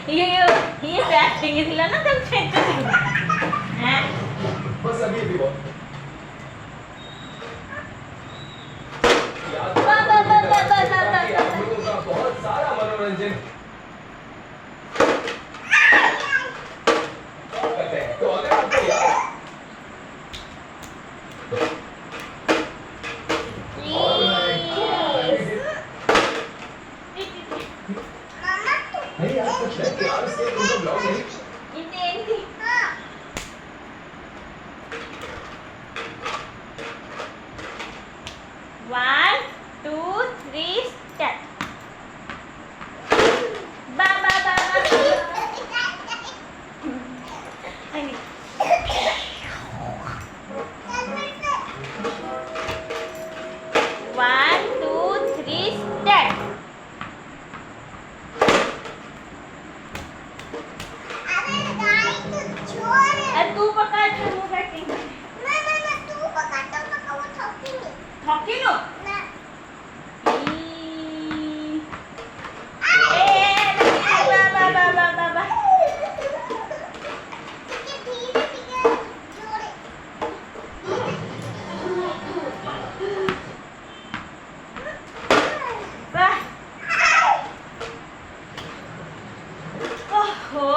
ये एक्टिंग इसलिए ना तुम हैं बस अभी अभी बहुत याद का बहुत सारा मनोरंजन करते हैं। तो अगर आपको याद नहीं यार कुछ है यार इसके उनका ब्लॉग नहीं इदेंटी 1 2 3 start ba ba ba ba ini 1 2 3 start तू पकड़ तू बैटिंग हॉकी नो ओहो